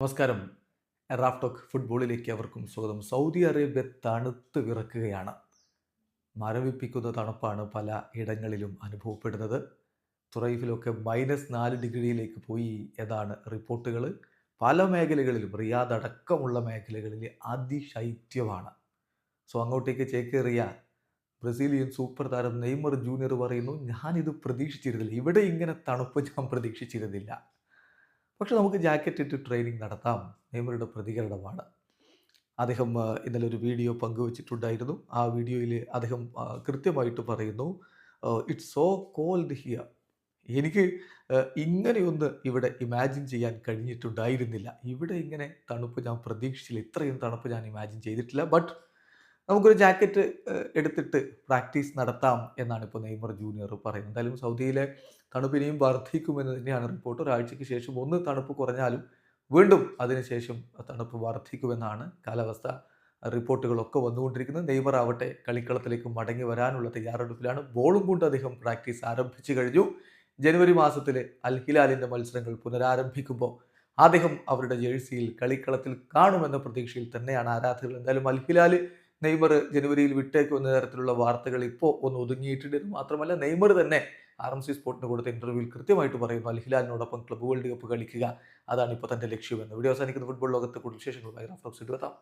നമസ്കാരം. Raf talk ഫുട്ബോളിലേക്ക് അവർക്കും സ്വാഗതം. സൗദി അറേബ്യ തണുത്ത് വിറക്കുകയാണ്. മരവിപ്പിക്കുന്ന തണുപ്പാണ് പല ഇടങ്ങളിലും അനുഭവപ്പെടുന്നത്. തുറൈഫിലൊക്കെ -4 ഡിഗ്രിയിലേക്ക് പോയി എന്നാണ് റിപ്പോർട്ടുകൾ. പല മേഖലകളിലും റിയാദ് അടക്കമുള്ള മേഖലകളിൽ അതിശൈത്യമാണ്. അങ്ങോട്ടേക്ക് ചേക്കേറിയ ബ്രസീലിയൻ സൂപ്പർ താരം നെയ്മർ ജൂനിയർ പറയുന്നു, ഞാനിത് പ്രതീക്ഷിച്ചിരുന്നില്ല. ഇവിടെ ഇങ്ങനെ തണുപ്പ് ഞാൻ പ്രതീക്ഷിച്ചിരുന്നില്ല. പക്ഷെ നമുക്ക് ജാക്കറ്റ് ഇട്ട് ട്രെയിനിങ് നടത്താം. നെയ്മറുടെ പ്രതികരണമാണ്. അദ്ദേഹം ഇന്നലെ ഒരു വീഡിയോ പങ്കുവച്ചിട്ടുണ്ടായിരുന്നു. ആ വീഡിയോയിൽ അദ്ദേഹം കൃത്യമായിട്ട് പറയുന്നു, ഇറ്റ്സ് സോ കോൾഡ് ഹിയർ. എനിക്ക് ഇങ്ങനെയൊന്ന് ഇവിടെ ഇമാജിൻ ചെയ്യാൻ കഴിഞ്ഞിട്ടുണ്ടായിരുന്നില്ല. ഇവിടെ ഇങ്ങനെ തണുപ്പ് ഞാൻ പ്രതീക്ഷിച്ചില്ല. ഇത്രയും തണുപ്പ് ഞാൻ ഇമാജിൻ ചെയ്തിട്ടില്ല. ബട്ട് നമുക്കൊരു ജാക്കറ്റ് എടുത്തിട്ട് പ്രാക്ടീസ് നടത്താം എന്നാണ് ഇപ്പോൾ നെയ്മർ ജൂനിയർ പറയുന്നത്. എന്തായാലും സൗദിയിലെ തണുപ്പ് ഇനിയും വർദ്ധിക്കുമെന്ന് തന്നെയാണ് റിപ്പോർട്ട്. ഒരാഴ്ചയ്ക്ക് ശേഷം ഒന്ന് തണുപ്പ് കുറഞ്ഞാലും വീണ്ടും അതിനുശേഷം തണുപ്പ് വർദ്ധിക്കുമെന്നാണ് കാലാവസ്ഥ റിപ്പോർട്ടുകളൊക്കെ വന്നുകൊണ്ടിരിക്കുന്നത്. നെയ്മർ ആവട്ടെ കളിക്കളത്തിലേക്ക് മടങ്ങി വരാനുള്ള തയ്യാറെടുപ്പിലാണ്. ബോളും കൊണ്ട് അദ്ദേഹം പ്രാക്ടീസ് ആരംഭിച്ചു കഴിഞ്ഞു. ജനുവരി മാസത്തിൽ അൽ ഹിലാലിൻ്റെ മത്സരങ്ങൾ പുനരാരംഭിക്കുമ്പോൾ അദ്ദേഹം അവരുടെ ജേഴ്സിയിൽ കളിക്കളത്തിൽ കാണുമെന്ന പ്രതീക്ഷയിൽ തന്നെയാണ് ആരാധകർ. എന്തായാലും അൽ ഹിലാൽ നെയ്മർ ജനുവരിയിൽ വിട്ടേക്കുമെന്ന തരത്തിലുള്ള വാർത്തകൾ ഇപ്പോൾ ഒന്ന് ഒതുങ്ങിയിട്ടുണ്ട്. മാത്രമല്ല നെയ്മർ തന്നെ RMC സ്പോർട്ടിന് കൊടുത്ത ഇന്റർവ്യൂവിൽ കൃത്യമായിട്ട് പറയുന്നു, അൽ ഹിലാലിനോടൊപ്പം ക്ലബ്ബ് വേൾഡ് കപ്പ് കളിക്കുക, അതാണ് ഇപ്പോൾ തന്റെ ലക്ഷ്യമെന്ന്. വീഡിയോ അവസാനിക്കുന്ന ഫുട്ബോൾ ലോകത്തെ കൂടുതൽ വിശേഷങ്ങളുമായി റാഫ് ടോക്സ് എത്താം.